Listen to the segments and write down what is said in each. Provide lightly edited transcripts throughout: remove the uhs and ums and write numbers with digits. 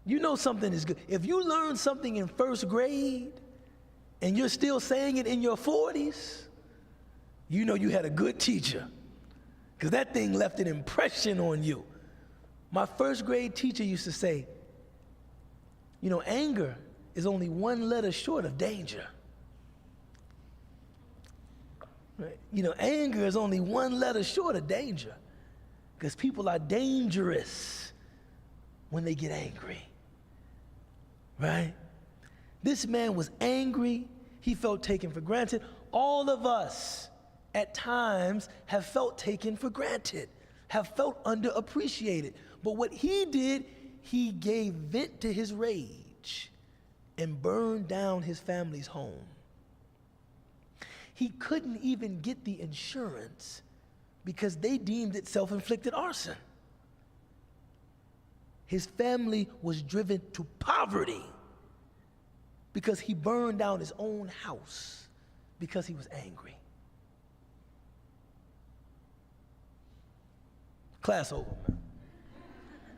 You know something is good. If you learn something in first grade and you're still saying it in your 40s, you know you had a good teacher, because that thing left an impression on you. My first grade teacher used to say, you know, anger is only one letter short of danger. Right? You know, anger is only one letter short of danger, because people are dangerous when they get angry. Right? This man was angry. He felt taken for granted. All of us at times have felt taken for granted, have felt underappreciated. But what he did, he gave vent to his rage and burned down his family's home. He couldn't even get the insurance because they deemed it self-inflicted arson. His family was driven to poverty because he burned down his own house because he was angry. Class over,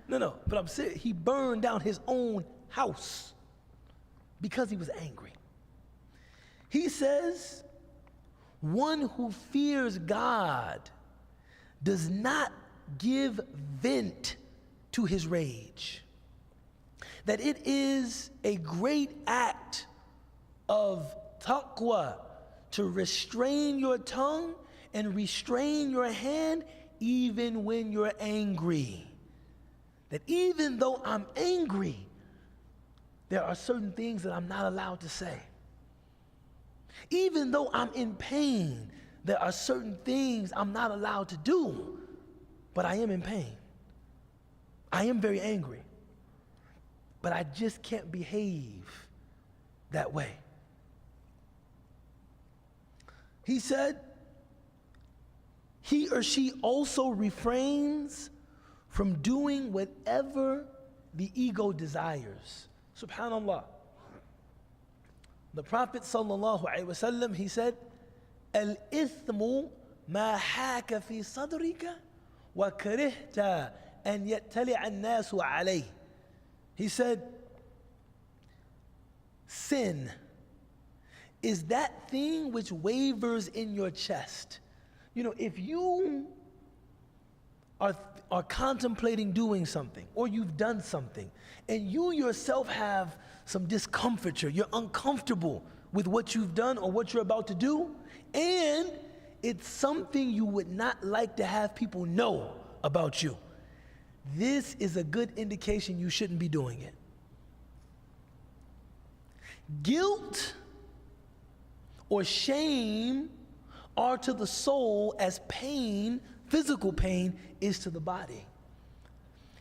man. No, but I'm serious. He burned down his own house because he was angry. He says, one who fears God does not give vent to his rage. That it is a great act of taqwa to restrain your tongue and restrain your hand even when you're angry. That even though I'm angry, there are certain things that I'm not allowed to say. Even though I'm in pain, there are certain things I'm not allowed to do, but I am in pain. I am very angry, but I just can't behave that way. He said, he or she also refrains from doing whatever the ego desires. Subhanallah. The Prophet sallallahu alaihi wasallam, he said, "Al-ithmu ma haka fi sadrika wa karihta an yattali'a an-nasu alayh." He said, sin is that thing which wavers in your chest. You know, if you are contemplating doing something, or you've done something, and you yourself have some discomfiture, you're uncomfortable with what you've done or what you're about to do, and it's something you would not like to have people know about you, this is a good indication you shouldn't be doing it. Guilt or shame are to the soul as pain, physical pain, is to the body.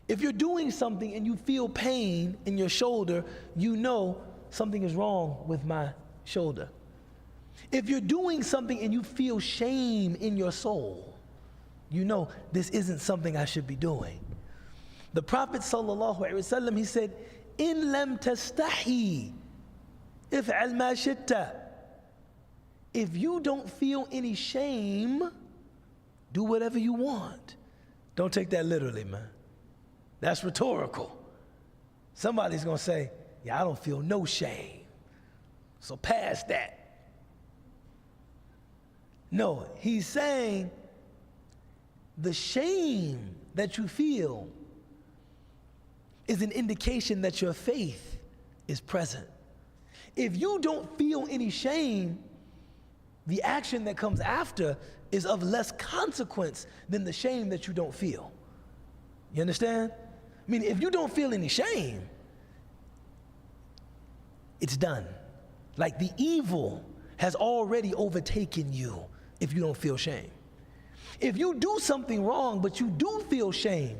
If you're doing something and you feel pain in your shoulder, you know something is wrong with my shoulder. If you're doing something and you feel shame in your soul, you know this isn't something I should be doing. The Prophet sallallahu alaihi wasallam, he said, "In lam tastahi, if'al ma shi'ta." If you don't feel any shame, do whatever you want. Don't take that literally, man. That's rhetorical. Somebody's gonna say, yeah, I don't feel no shame, so pass that. No, he's saying the shame that you feel is an indication that your faith is present. If you don't feel any shame, the action that comes after is of less consequence than the shame that you don't feel. You understand? I mean, if you don't feel any shame, it's done. Like the evil has already overtaken you if you don't feel shame. If you do something wrong, but you do feel shame,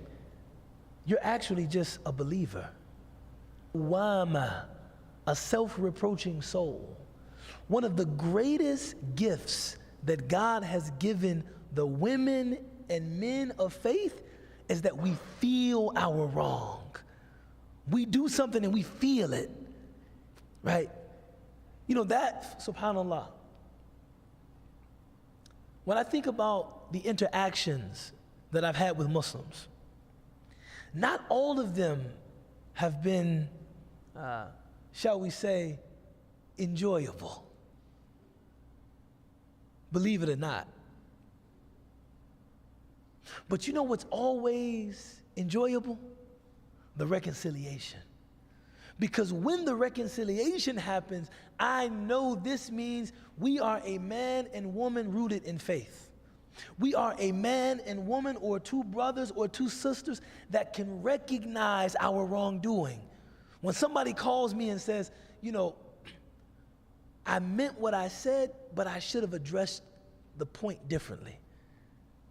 you're actually just a believer. Wama, a self-reproaching soul. One of the greatest gifts that God has given the women and men of faith is that we feel our wrong. We do something and we feel it, right? You know that, subhanAllah, when I think about the interactions that I've had with Muslims, not all of them have been, shall we say, enjoyable. Believe it or not. But you know what's always enjoyable? The reconciliation. Because when the reconciliation happens, I know this means we are a man and woman rooted in faith. We are a man and woman, or two brothers or two sisters, that can recognize our wrongdoing. When somebody calls me and says, you know, I meant what I said, but I should have addressed the point differently.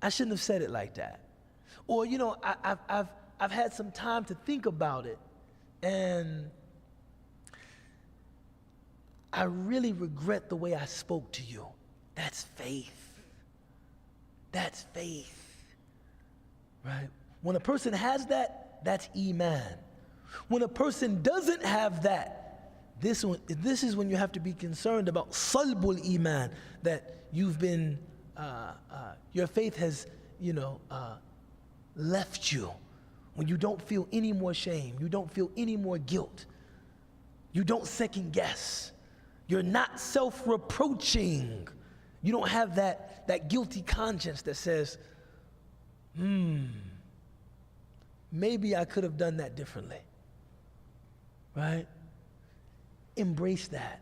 I shouldn't have said it like that. Or, you know, I've had some time to think about it, and I really regret the way I spoke to you. That's faith. That's faith, right? When a person has that, that's Iman. When a person doesn't have that, this is when you have to be concerned about salbul Iman, that you've been, your faith has, left you. When you don't feel any more shame, you don't feel any more guilt, you don't second guess, you're not self-reproaching. You don't have that guilty conscience that says, maybe I could have done that differently, right? Embrace that.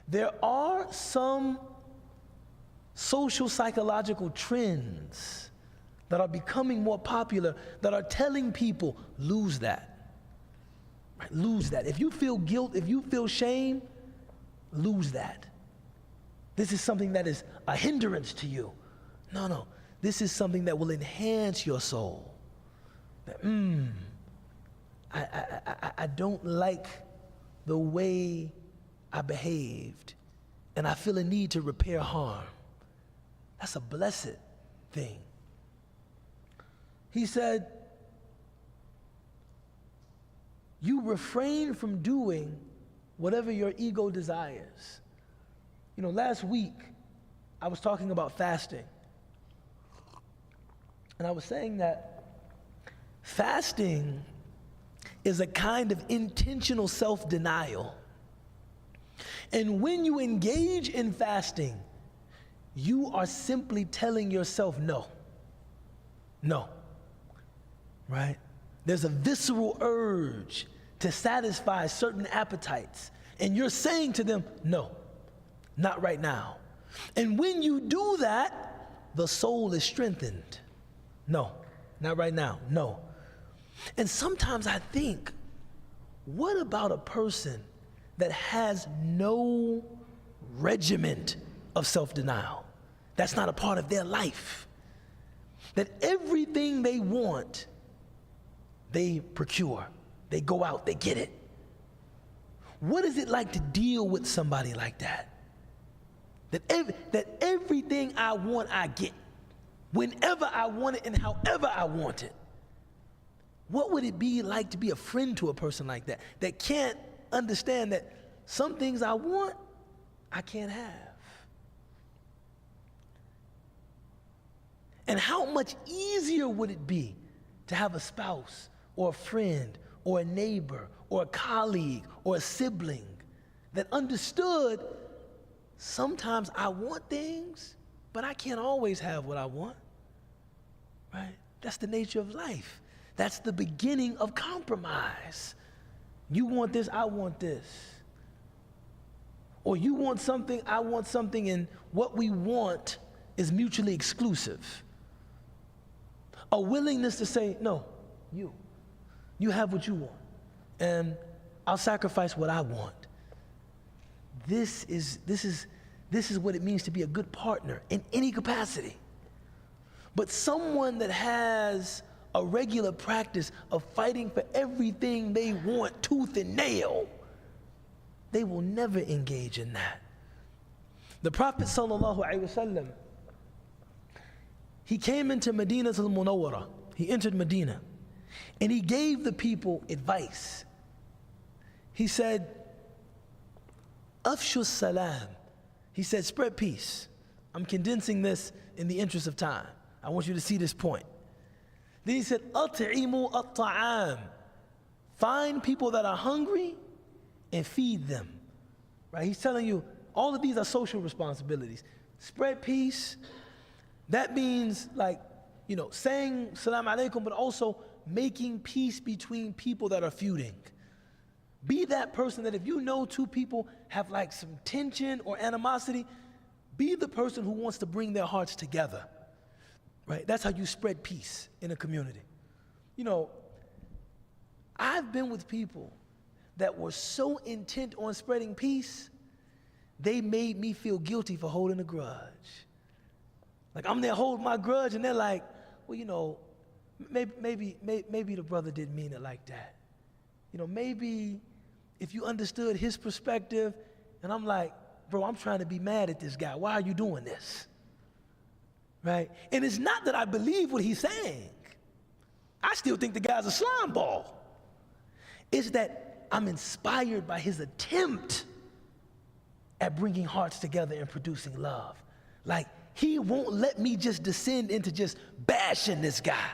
There are some social psychological trends that are becoming more popular that are telling people, lose that, right? Lose that. If you feel guilt, if you feel shame, lose that. This is something that is a hindrance to you. No. This is something that will enhance your soul. That, I don't like the way I behaved, and I feel a need to repair harm. That's a blessed thing. He said, you refrain from doing whatever your ego desires. You know, last week, I was talking about fasting. And I was saying that fasting is a kind of intentional self-denial. And when you engage in fasting, you are simply telling yourself no. No. Right? There's a visceral urge to satisfy certain appetites. And you're saying to them, no. Not right now. And when you do that, the soul is strengthened. No, not right now, no. And sometimes I think, what about a person that has no regiment of self-denial? That's not a part of their life. That everything they want, they procure. They go out, they get it. What is it like to deal with somebody like that? That everything I want, I get. Whenever I want it and however I want it. What would it be like to be a friend to a person like that, that can't understand that some things I want, I can't have? And how much easier would it be to have a spouse or a friend or a neighbor or a colleague or a sibling that understood sometimes I want things, but I can't always have what I want, right? That's the nature of life. That's the beginning of compromise. You want this, I want this. Or you want something, I want something, and what we want is mutually exclusive. A willingness to say, no, you have what you want, and I'll sacrifice what I want. This is what it means to be a good partner in any capacity. But someone that has a regular practice of fighting for everything they want tooth and nail, they will never engage in that. The Prophet ﷺ, he came into Medina al-Munawwara. He entered Medina, and he gave the people advice. He said, Afshu salam. He said, spread peace. I'm condensing this in the interest of time. I want you to see this point. Then he said, At'imu at-ta'am. Find people that are hungry and feed them, right? He's telling you all of these are social responsibilities. Spread peace. That means saying salam alaikum, but also making peace between people that are feuding. Be that person that if you know two people have some tension or animosity, be the person who wants to bring their hearts together, right? That's how you spread peace in a community. I've been with people that were so intent on spreading peace, they made me feel guilty for holding a grudge. I'm there holding my grudge, and they're like, well, maybe the brother didn't mean it like that. Maybe if you understood his perspective, and I'm like, bro, I'm trying to be mad at this guy. Why are you doing this? Right? And it's not that I believe what he's saying. I still think the guy's a slime ball. It's that I'm inspired by his attempt at bringing hearts together and producing love. He won't let me just descend into just bashing this guy.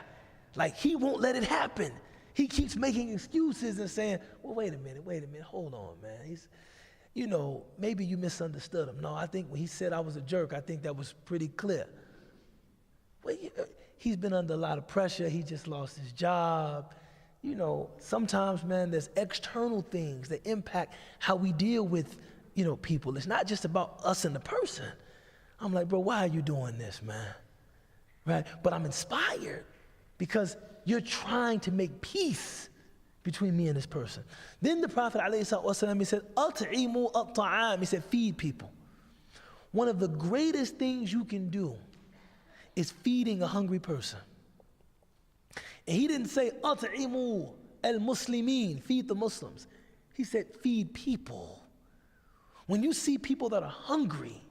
He won't let it happen. He keeps making excuses and saying, well, wait a minute, hold on, man. He's, maybe you misunderstood him. No, I think when he said I was a jerk, I think that was pretty clear. Well, he's been under a lot of pressure. He just lost his job. Sometimes, man, there's external things that impact how we deal with, people. It's not just about us and the person. I'm like, bro, why are you doing this, man? Right? But I'm inspired because you're trying to make peace between me and this person. Then the Prophet ﷺ, he said, "At'imu at-ta'am." He said, feed people. One of the greatest things you can do is feeding a hungry person. And he didn't say, "At'imu al-muslimin," feed the Muslims. He said, feed people. When you see people that are hungry,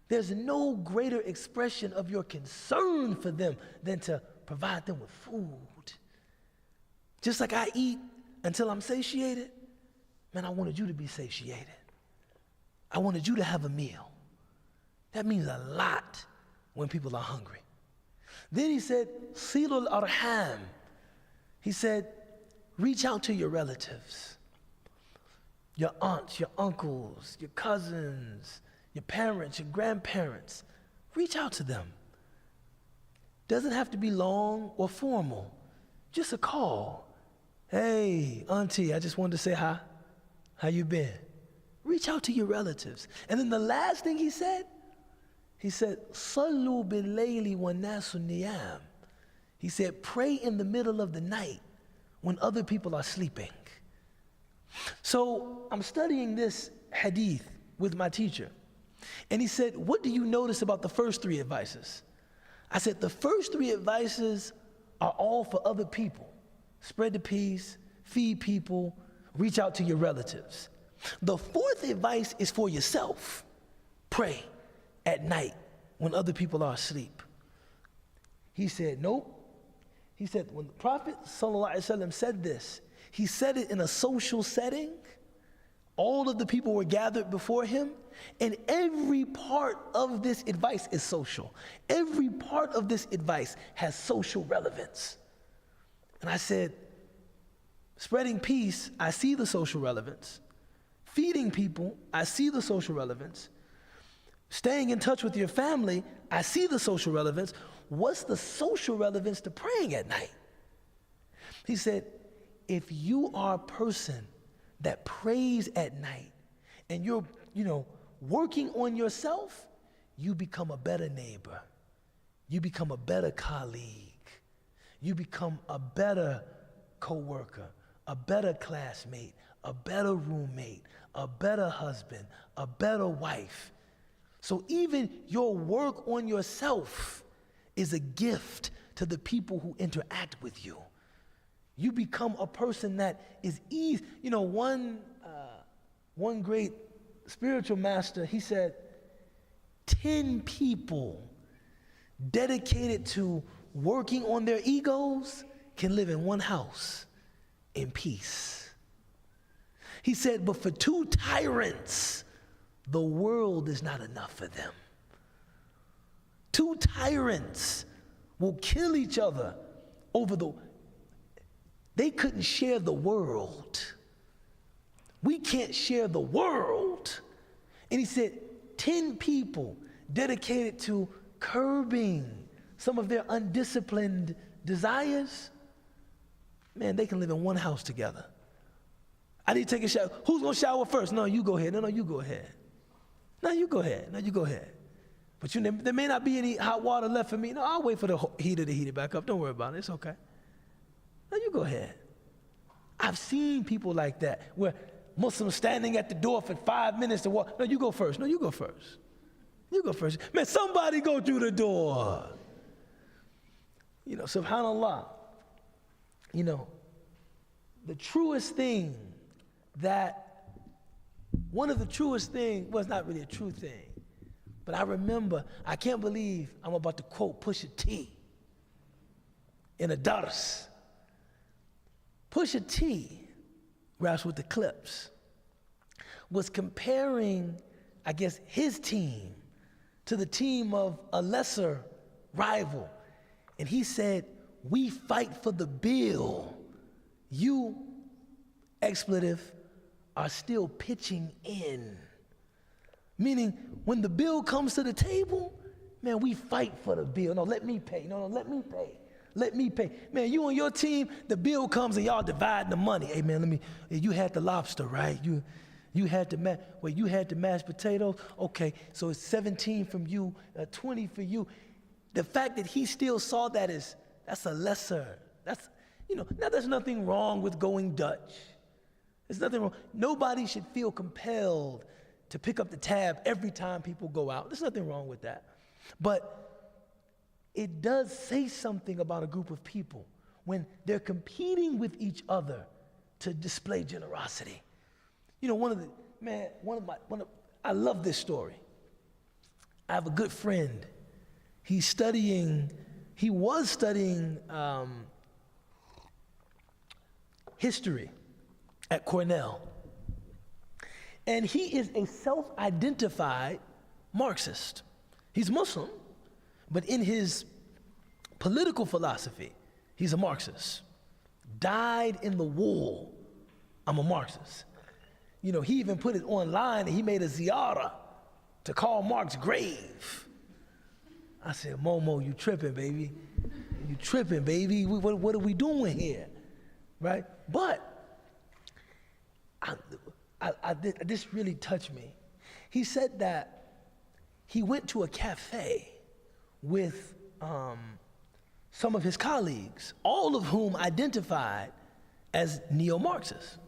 there's no greater expression of your concern for them than to provide them with food. Just like I eat until I'm satiated, man, I wanted you to be satiated. I wanted you to have a meal. That means a lot when people are hungry. Then he said, Silul Arham. He said, reach out to your relatives, your aunts, your uncles, your cousins, your parents, your grandparents. Reach out to them. Doesn't have to be long or formal. Just a call. Hey, auntie, I just wanted to say hi. How you been? Reach out to your relatives. And then the last thing he said, Sallu bil layli wa nasu niyam. He said, pray in the middle of the night when other people are sleeping. So I'm studying this hadith with my teacher. And he said, what do you notice about the first three advices? I said, the first three advices are all for other people. Spread the peace, feed people, reach out to your relatives. The fourth advice is for yourself. Pray at night when other people are asleep. He said, nope. He said, when the Prophet ﷺ said this, he said it in a social setting. All of the people were gathered before him, and every part of this advice is social. Every part of this advice has social relevance. And I said, spreading peace, I see the social relevance. Feeding people, I see the social relevance. Staying in touch with your family, I see the social relevance. What's the social relevance to praying at night? He said, if you are a person that prays at night and you're, working on yourself, you become a better neighbor. You become a better colleague. You become a better coworker, a better classmate, a better roommate, a better husband, a better wife. So even your work on yourself is a gift to the people who interact with you. You become a person that is easy. One great spiritual master, he said, 10 people dedicated to working on their egos can live in one house in peace. He said, but for 2 tyrants, the world is not enough for them. 2 tyrants will kill each other over They couldn't share the world. We can't share the world. And he said, 10 people dedicated to curbing some of their undisciplined desires, man, they can live in one house together. I need to take a shower. Who's going to shower first? No, you go ahead. No, you go ahead. No, you go ahead. No, you go ahead. But there may not be any hot water left for me. No, I'll wait for the heater to heat it back up. Don't worry about it. It's okay. No, you go ahead. I've seen people like that where Muslims standing at the door for 5 minutes to walk. No, you go first. No, you go first. You go first. Man, somebody go through the door. You know, subhanAllah. You know, the truest thing one of the truest things, well, it's not really a true thing, but I remember, I can't believe I'm about to quote Pusha T in a dars. Pusha T, raps with the Clips, was comparing, I guess, his team to the team of a lesser rival. And he said, we fight for the bill. You, expletive, are still pitching in. Meaning, when the bill comes to the table, man, we fight for the bill. No, let me pay. No, let me pay. Let me pay. Man, you on your team, the bill comes and y'all divide the money. Hey, man, you had the lobster, right? You had the mashed potatoes. Okay, so it's 17 from you, 20 for you. The fact that he still saw that that's a lesser. Now there's nothing wrong with going Dutch. There's nothing wrong. Nobody should feel compelled to pick up the tab every time people go out. There's nothing wrong with that. But it does say something about a group of people when they're competing with each other to display generosity. You know, I love this story. I have a good friend. He was studying history at Cornell. And he is a self-identified Marxist. He's Muslim, but in his political philosophy, he's a Marxist. Died in the war, I'm a Marxist. You know, he even put it online and he made a ziyarah to Karl Marx's grave. I said, Momo, you tripping, baby. You tripping, baby. What are we doing here? Right? But this really touched me. He said that he went to a cafe with some of his colleagues, all of whom identified as neo-Marxists.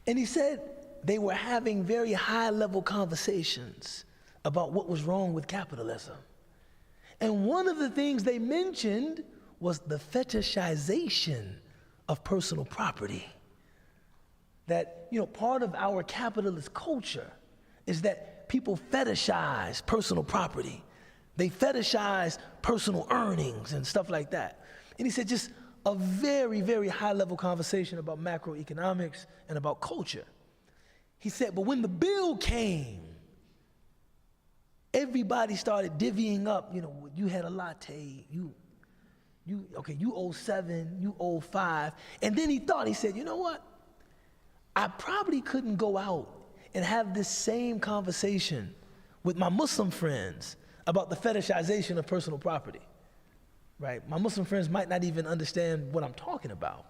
And he said they were having very high-level conversations about what was wrong with capitalism. And one of the things they mentioned was the fetishization of personal property. That, you know, part of our capitalist culture is that people fetishize personal property. They fetishize personal earnings and stuff like that. And he said just a very, very high-level conversation about macroeconomics and about culture. He said, but when the bill came, everybody started divvying up, you know, you had a latte, you owe 7, you owe 5. And then he said, you know what? I probably couldn't go out and have this same conversation with my Muslim friends about the fetishization of personal property, right? My Muslim friends might not even understand what I'm talking about.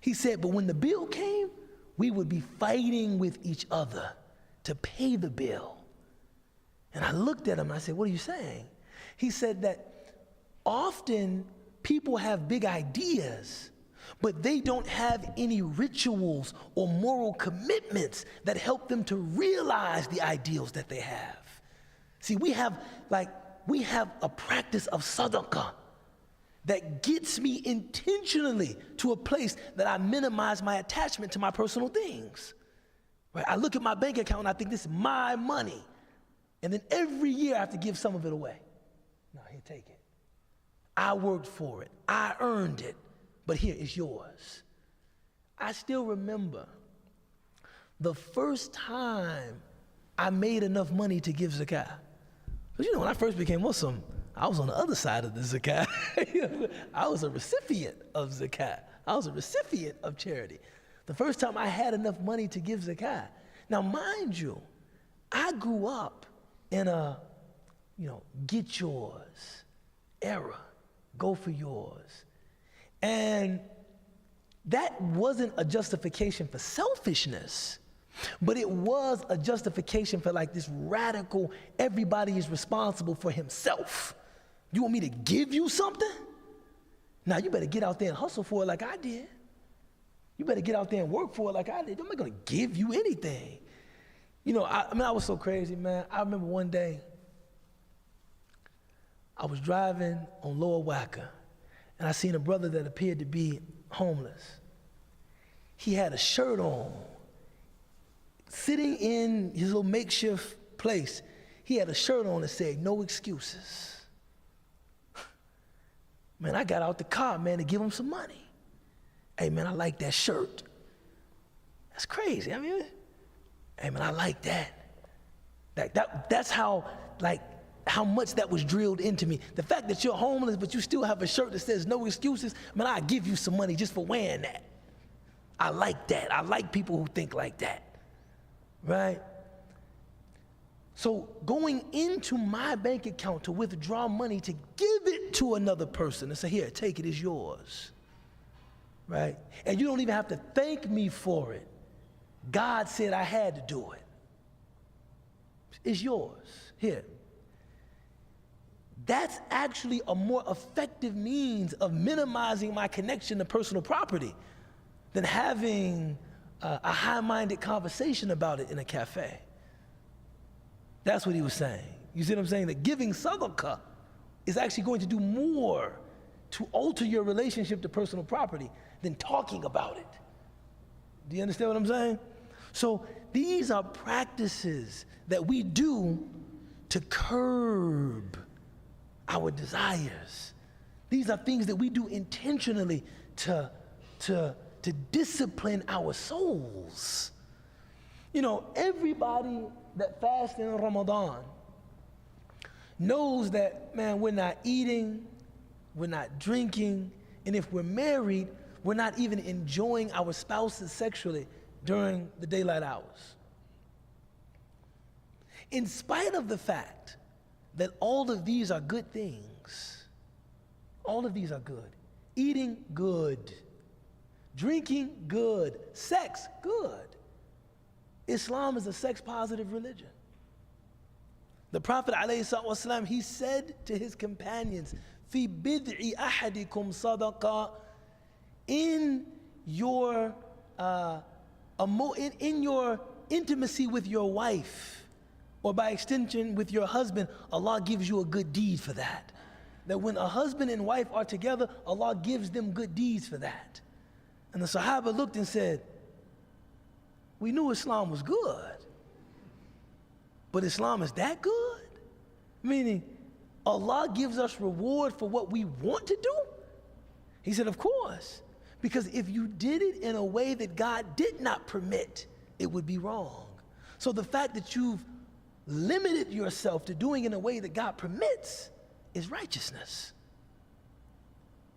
He said, but when the bill came, we would be fighting with each other to pay the bill. And I looked at him and I said, what are you saying? He said that often people have big ideas, but they don't have any rituals or moral commitments that help them to realize the ideals that they have. See, we have a practice of sadaqah that gets me intentionally to a place that I minimize my attachment to my personal things. Right? I look at my bank account and I think this is my money. And then every year I have to give some of it away. No, here, take it. I worked for it. I earned it. But here, it's yours. I still remember the first time I made enough money to give zakah. Because, you know, when I first became Muslim, I was on the other side of the zakah. I was a recipient of zakah. I was a recipient of charity. The first time I had enough money to give zakat. Now, mind you, I grew up in a, get yours era, go for yours. And that wasn't a justification for selfishness, but it was a justification for like this radical, everybody is responsible for himself. You want me to give you something? Now you better get out there and hustle for it like I did. You better get out there and work for it like I did. I'm not gonna give you anything. I was so crazy, man. I remember one day, I was driving on Lower Wacker, and I seen a brother that appeared to be homeless. He had a shirt on, sitting in his little makeshift place. He had a shirt on that said, "No excuses." Man, I got out the car, man, to give him some money. Hey, man, I like that shirt. That's crazy. I mean, hey, man, I like that. That's how much that was drilled into me. The fact that you're homeless, but you still have a shirt that says "No excuses," man, I'll give you some money just for wearing that. I like that. I like people who think like that, right? So going into my bank account to withdraw money to give it to another person and say, "Here, take it, it's yours," right? And you don't even have to thank me for it. God said I had to do it. It's yours. Here. That's actually a more effective means of minimizing my connection to personal property than having a high-minded conversation about it in a cafe. That's what he was saying. You see what I'm saying? That giving sadaqah is actually going to do more to alter your relationship to personal property than talking about it. Do you understand what I'm saying? So these are practices that we do to curb our desires. These are things that we do intentionally to discipline our souls. Everybody that fasts in Ramadan knows that, man, we're not eating, we're not drinking, and if we're married, we're not even enjoying our spouses sexually during the daylight hours. In spite of the fact that all of these are good things, all of these are good. Eating, good. Drinking, good. Sex, good. Islam is a sex-positive religion. The Prophet ﷺ, he said to his companions, "Fi bid'i ahadikum sadaqa," in your intimacy with your wife, or by extension with your husband, Allah gives you a good deed for that. That when a husband and wife are together, Allah gives them good deeds for that. And the Sahaba looked and said, "We knew Islam was good, but Islam is that good?" Meaning, Allah gives us reward for what we want to do? He said, of course, because if you did it in a way that God did not permit, it would be wrong. So the fact that you've limited yourself to doing in a way that God permits is righteousness,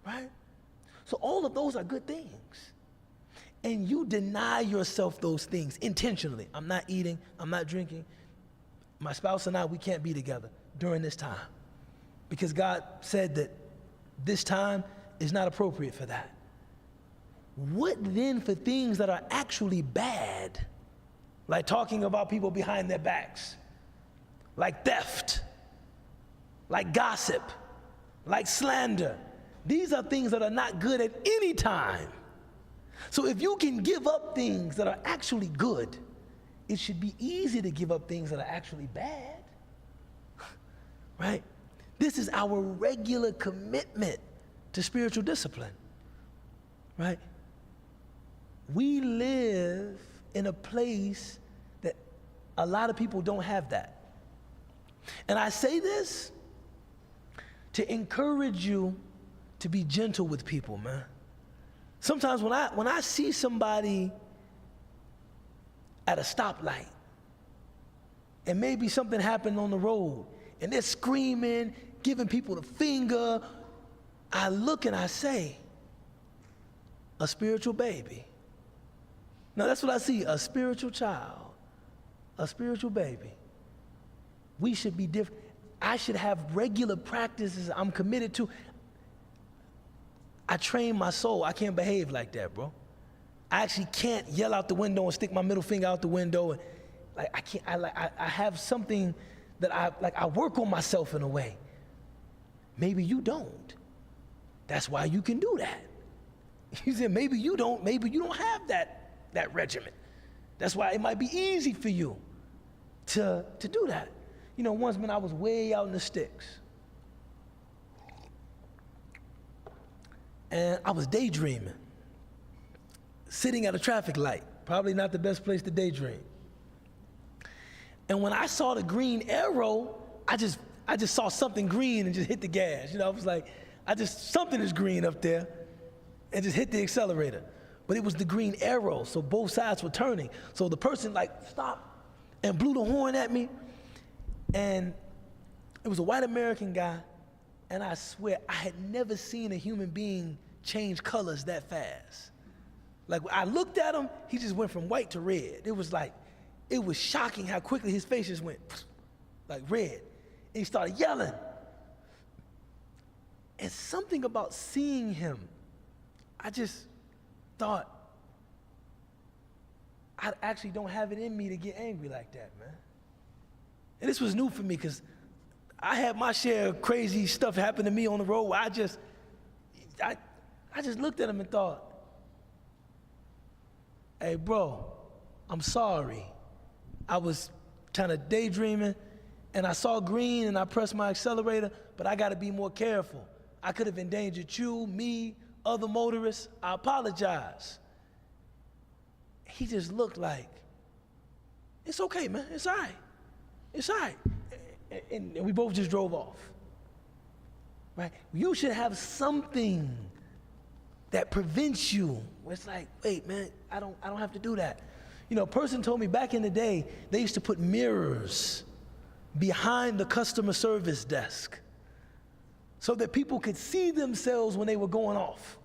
right? So all of those are good things. And you deny yourself those things intentionally. I'm not eating, I'm not drinking. My spouse and I, we can't be together during this time because God said that this time is not appropriate for that. What then for things that are actually bad, like talking about people behind their backs, like theft, like gossip, like slander? These are things that are not good at any time. So if you can give up things that are actually good, it should be easy to give up things that are actually bad, right? This is our regular commitment to spiritual discipline, right? We live in a place that a lot of people don't have that. And I say this to encourage you to be gentle with people, man. Sometimes when I see somebody at a stoplight and maybe something happened on the road and they're screaming, giving people the finger, I look and I say, a spiritual baby. Now that's what I see, a spiritual child, a spiritual baby. We should be different. I should have regular practices I'm committed to. I train my soul. I can't behave like that, bro. I actually can't yell out the window and stick my middle finger out the window. And, like, I can't, I have something that I work on myself in a way. Maybe you don't. That's why you can do that. You said maybe you don't have that regimen. That's why it might be easy for you to do that. You know, once when I was way out in the sticks, and I was daydreaming, sitting at a traffic light, probably not the best place to daydream. And when I saw the green arrow, I just saw something green and just hit the gas. You know, I was like, something is green up there, and just hit the accelerator. But it was the green arrow, so both sides were turning. So the person like stopped and blew the horn at me, and it was a white American guy, and I swear I had never seen a human being change colors that fast. Like I looked at him, he just went from white to red. It was shocking how quickly his face just went like red. And he started yelling. And something about seeing him, I just thought, I actually don't have it in me to get angry like that, man. And this was new for me because I had my share of crazy stuff happen to me on the road where I just looked at him and thought, hey, bro, I'm sorry. I was kind of daydreaming, and I saw green, and I pressed my accelerator, but I got to be more careful. I could have endangered you, me, other motorists. I apologize. He just looked like, it's okay, man. It's all right. It's all right. And we both just drove off. Right? You should have something that prevents you. Where it's like, wait, man, I don't have to do that. You know, a person told me back in the day, they used to put mirrors behind the customer service desk so that people could see themselves when they were going off.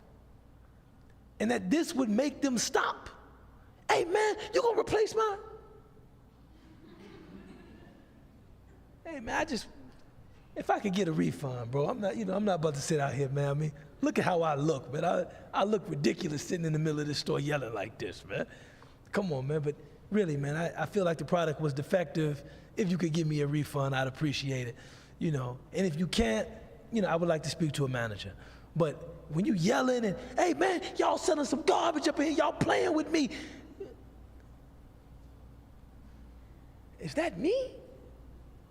And that this would make them stop. Hey, man, you gonna replace mine? Hey, man, if I could get a refund, bro, I'm not about to sit out here, man. I mean, look at how I look, man. I look ridiculous sitting in the middle of this store yelling like this, man. Come on, man. But really, man, I feel like the product was defective. If you could give me a refund, I'd appreciate it. You know, and if you can't, you know, I would like to speak to a manager. But when you yelling and, hey, man, y'all selling some garbage up in here, y'all playing with me. Is that me?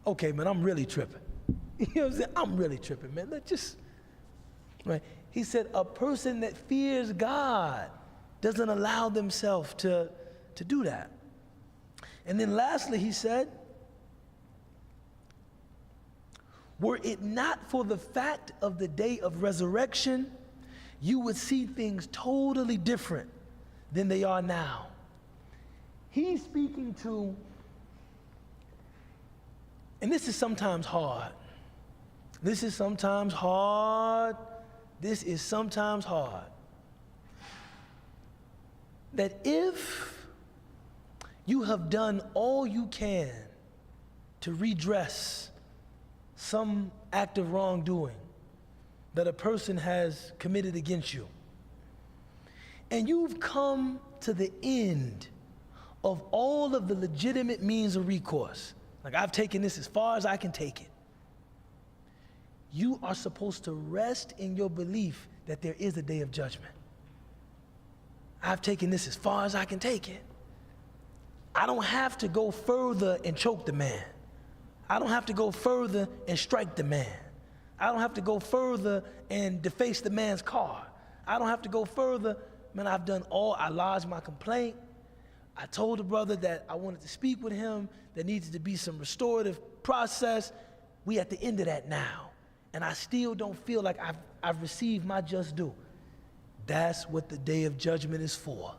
Okay, man, I'm really tripping. You know what I'm saying? I'm really tripping, man. Let's just, right? He said, a person that fears God doesn't allow themselves to do that. And then lastly, he said, were it not for the fact of the day of resurrection, you would see things totally different than they are now. He's speaking to, and this is sometimes hard. This is sometimes hard. This is sometimes hard. That if you have done all you can to redress some act of wrongdoing that a person has committed against you, and you've come to the end of all of the legitimate means of recourse, like I've taken this as far as I can take it, you are supposed to rest in your belief that there is a day of judgment. I've taken this as far as I can take it. I don't have to go further and choke the man. I don't have to go further and strike the man. I don't have to go further and deface the man's car. I don't have to go further. Man, I've done all. I lodged my complaint. I told the brother that I wanted to speak with him. There needed to be some restorative process. We at the end of that now. And I still don't feel like I've received my just due. That's what the day of judgment is for.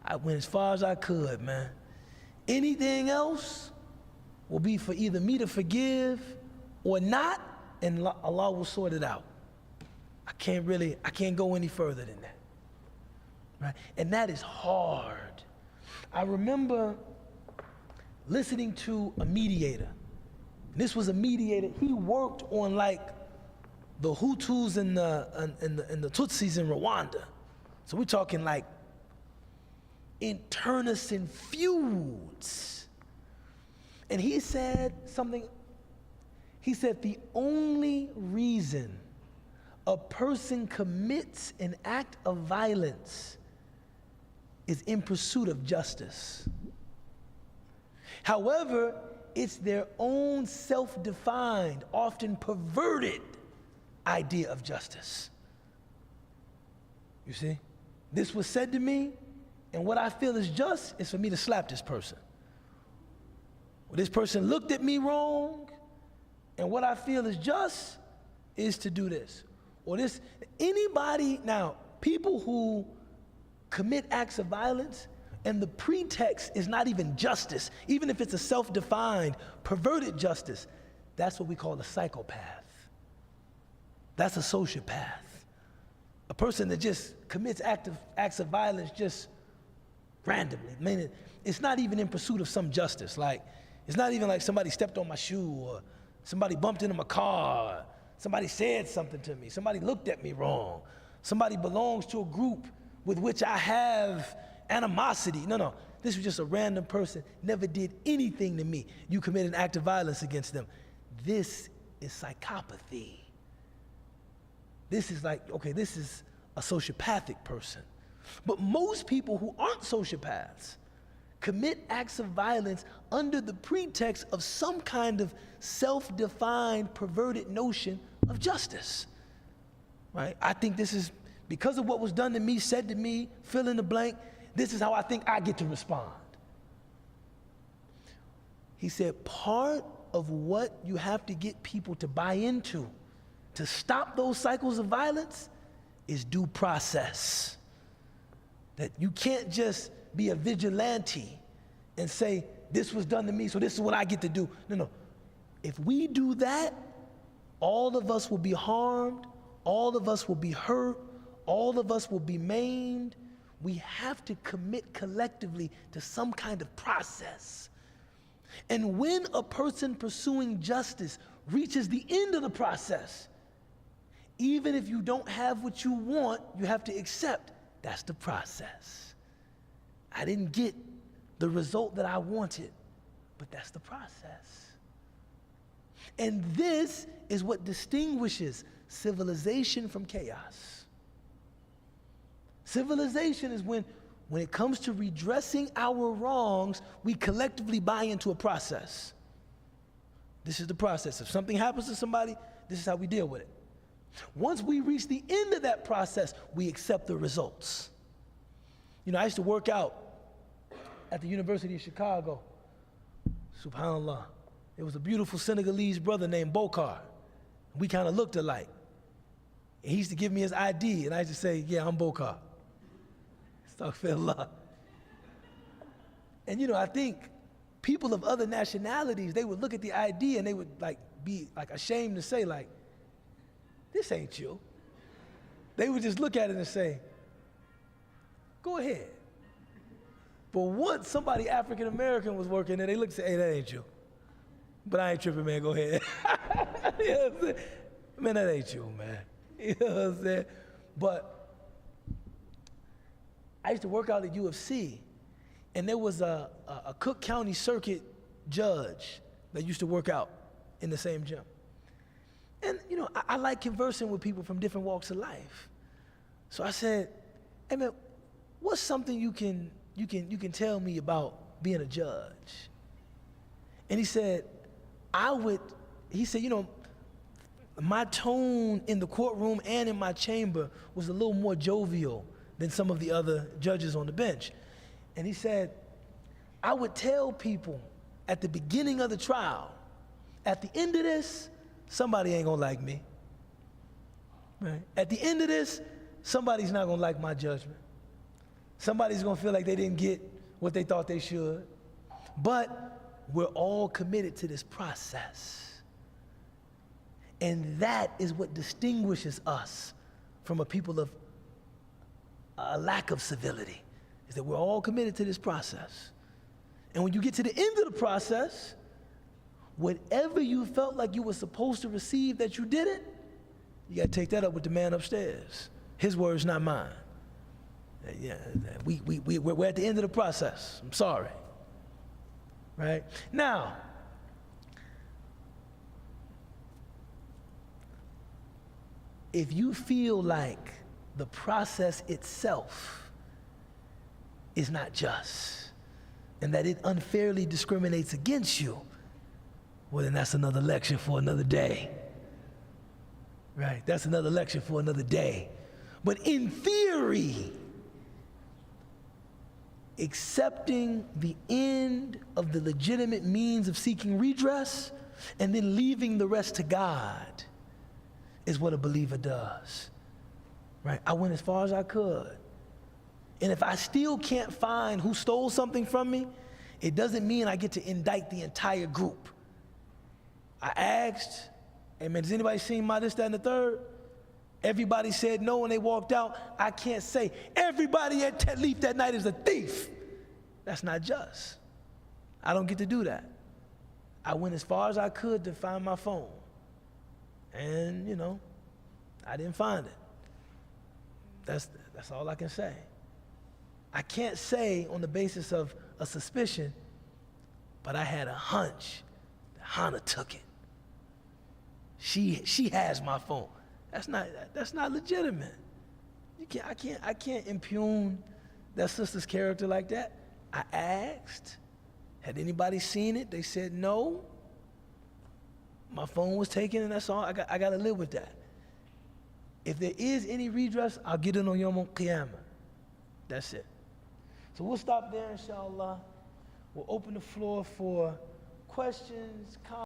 I went as far as I could, man. Anything else will be for either me to forgive or not, and Allah will sort it out. I can't go any further than that. right? And that is hard. I remember listening to a mediator. This was a mediator. He worked on like the Hutus and the Tutsis in Rwanda. So we're talking like internecine feuds. And he said something. He said the only reason a person commits an act of violence is in pursuit of justice. However, it's their own self-defined, often perverted idea of justice. You see? This was said to me, and what I feel is just is for me to slap this person. Well, this person looked at me wrong, and what I feel is just is to do this. Or this, anybody, now, people who commit acts of violence, and the pretext is not even justice, even if it's a self-defined, perverted justice, that's what we call a psychopath. That's a sociopath. A person that just commits acts of violence just randomly. I mean, it's not even in pursuit of some justice. Like, it's not even like somebody stepped on my shoe or somebody bumped into my car, somebody said something to me, somebody looked at me wrong, somebody belongs to a group with which I have animosity. No, this was just a random person, never did anything to me. You commit an act of violence against them. This is psychopathy. This is like, okay, this is a sociopathic person. But most people who aren't sociopaths commit acts of violence under the pretext of some kind of self-defined, perverted notion of justice, right? I think this is because of what was done to me, said to me, fill in the blank, this is how I think I get to respond. He said, part of what you have to get people to buy into to stop those cycles of violence is due process. That you can't just be a vigilante and say, this was done to me, so this is what I get to do. No. If we do that, all of us will be harmed, all of us will be hurt, all of us will be maimed. We have to commit collectively to some kind of process. And when a person pursuing justice reaches the end of the process, even if you don't have what you want, you have to accept that's the process. I didn't get the result that I wanted, but that's the process. And this is what distinguishes civilization from chaos. Civilization is when it comes to redressing our wrongs, we collectively buy into a process. This is the process. If something happens to somebody, this is how we deal with it. Once we reach the end of that process, we accept the results. You know, I used to work out at the University of Chicago. SubhanAllah. There was a beautiful Senegalese brother named Bokar. We kind of looked alike. And he used to give me his ID, and I used to say, yeah, I'm Bokar. Astaghfirullah. And you know, I think people of other nationalities, they would look at the ID and they would be ashamed to say this ain't you. They would just look at it and say, go ahead. But once somebody African American was working there, they looked and said, hey, that ain't you. But I ain't tripping, man, go ahead. You know what I'm saying? Man, that ain't you, man. You know what I'm saying? But I used to work out at UFC, and there was a Cook County Circuit judge that used to work out in the same gym. And you know, I like conversing with people from different walks of life. So I said, hey man, what's something you can tell me about being a judge? And he said, you know, my tone in the courtroom and in my chamber was a little more jovial than some of the other judges on the bench. And he said, I would tell people at the beginning of the trial, at the end of this, somebody ain't gonna like me. Right? At the end of this, somebody's not gonna like my judgment. Somebody's gonna feel like they didn't get what they thought they should. But we're all committed to this process. And that is what distinguishes us from a people of a lack of civility, is that we're all committed to this process. And when you get to the end of the process, whatever you felt like you were supposed to receive that you didn't, you got to take that up with the man upstairs. His words, not mine. Yeah, we're at the end of the process. I'm sorry. Right? Now, if you feel like the process itself is not just and that it unfairly discriminates against you, well, then that's another lecture for another day. Right? That's another lecture for another day. But in theory, accepting the end of the legitimate means of seeking redress and then leaving the rest to God is what a believer does. Right? I went as far as I could. And if I still can't find who stole something from me, it doesn't mean I get to indict the entire group. I asked, hey man, has anybody seen my this, that, and the third? Everybody said no when they walked out. I can't say everybody at Tet Leaf that night is a thief. That's not just. I don't get to do that. I went as far as I could to find my phone. And, you know, I didn't find it. That's all I can say. I can't say on the basis of a suspicion, but I had a hunch that Hannah took it. She has my phone. That's not legitimate. I can't impugn that sister's character like that. I asked, had anybody seen it? They said no. My phone was taken, and that's all. I got to live with that. If there is any redress, I'll get it on Yom Qiyamah. That's it. So we'll stop there, inshallah. We'll open the floor for questions, comments.